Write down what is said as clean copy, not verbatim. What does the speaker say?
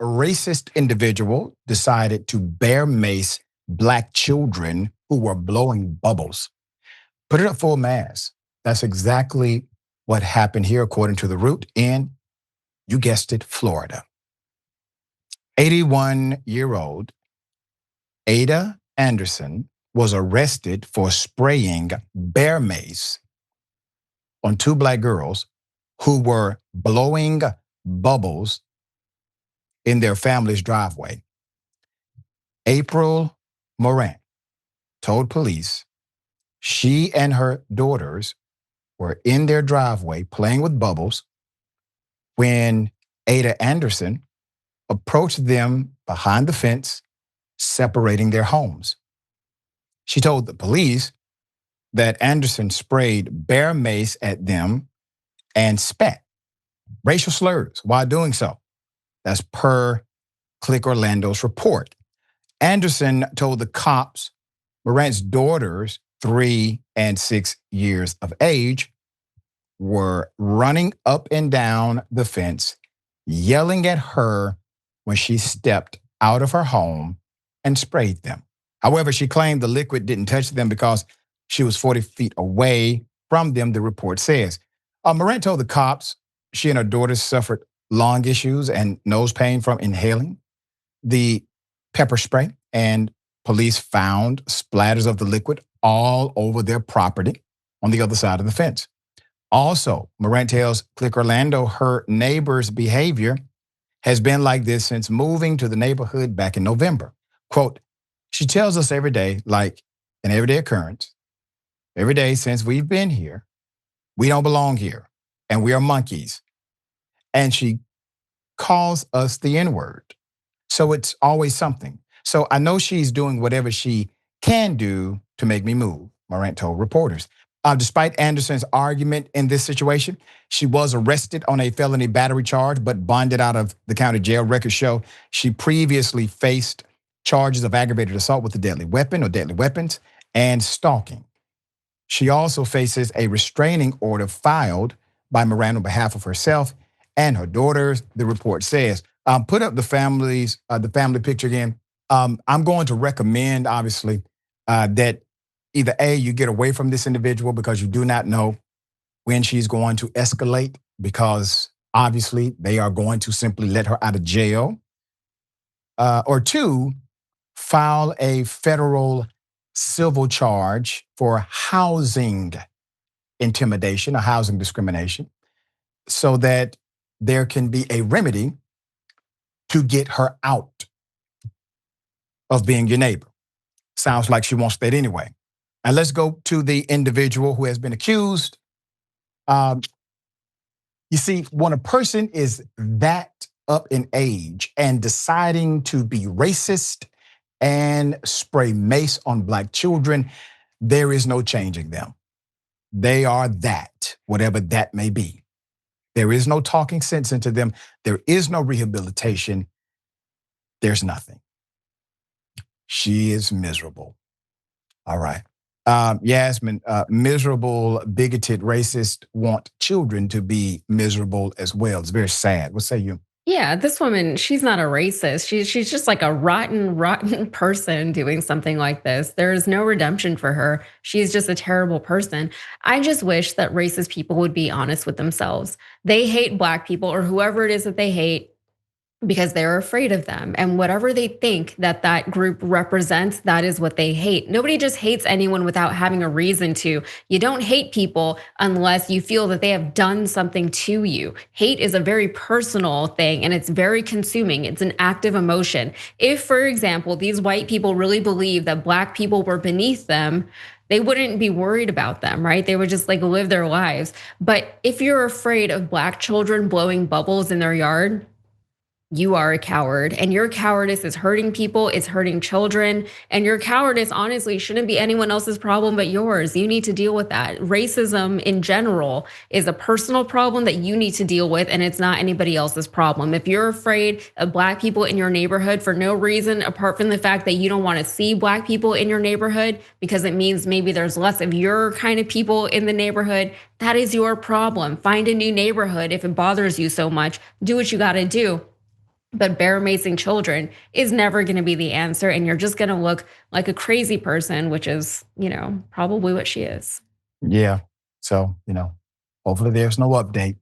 racist individual decided to bear mace Black children who were blowing bubbles. Put it at full mass. That's exactly what happened here, according to The Root in, you guessed it, Florida. 81-year-old Ada Anderson was arrested for spraying bear mace on two Black girls who were blowing bubbles in their family's driveway. April Morant told police she and her daughters were in their driveway playing with bubbles when Ada Anderson approached them behind the fence, separating their homes. She told the police that Anderson sprayed bear mace at them and spat racial slurs while doing so. That's per Click Orlando's report. Anderson told the cops Morant's daughters, 3 and 6 years of age, were running up and down the fence, yelling at her when she stepped out of her home and sprayed them. However, she claimed the liquid didn't touch them because she was 40 feet away from them, the report says. Morant told the cops she and her daughters suffered lung issues and nose pain from inhaling the pepper spray, and police found splatters of the liquid all over their property on the other side of the fence. Also, Morant tells Click Orlando her neighbor's behavior has been like this since moving to the neighborhood back in November. Quote, she tells us every day, like an everyday occurrence, every day since we've been here, we don't belong here and we are monkeys. And she calls us the N-word. So it's always something. So I know she's doing whatever she can do to make me move, Morant told reporters. Despite Anderson's argument in this situation, she was arrested on a felony battery charge, but bonded out of the county jail. Records show she previously faced charges of aggravated assault with a deadly weapon or deadly weapons and stalking. She also faces a restraining order filed by Morant on behalf of herself and her daughters, the report says. Put up the family picture again. I'm going to recommend, obviously, that either A, you get away from this individual because you do not know when she's going to escalate, because obviously they are going to simply let her out of jail. Or 2, file a federal civil charge for housing intimidation or housing discrimination so that there can be a remedy to get her out of being your neighbor. Sounds like she wants that anyway. And let's go to the individual who has been accused. You see, when a person is that up in age and deciding to be racist and spray mace on Black children, there is no changing them. They are that, whatever that may be. There is no talking sense into them. There is no rehabilitation. There's nothing. She is miserable. All right. Yasmin, miserable, bigoted, racist want children to be miserable as well. It's very sad. What say you? Yeah, this woman, she's not a racist. She's just like a rotten person doing something like this. There is no redemption for her. She's just a terrible person. I just wish that racist people would be honest with themselves. They hate Black people or whoever it is that they hate because they're afraid of them. And whatever they think that that group represents, that is what they hate. Nobody just hates anyone without having a reason to. You don't hate people unless you feel that they have done something to you. Hate is a very personal thing and it's very consuming. It's an active emotion. If, for example, these white people really believe that Black people were beneath them, they wouldn't be worried about them, right? They would just like live their lives. But if you're afraid of Black children blowing bubbles in their yard, you are a coward, and your cowardice is hurting people, it's hurting children, and your cowardice honestly shouldn't be anyone else's problem but yours. You need to deal with that. Racism in general is a personal problem that you need to deal with, and it's not anybody else's problem. If you're afraid of Black people in your neighborhood for no reason apart from the fact that you don't want to see Black people in your neighborhood because it means maybe there's less of your kind of people in the neighborhood, that is your problem. Find a new neighborhood if it bothers you so much. Do what you gotta do. But bear macing children is never going to be the answer. And you're just going to look like a crazy person, which is, probably what she is. Yeah. So, hopefully there's no update.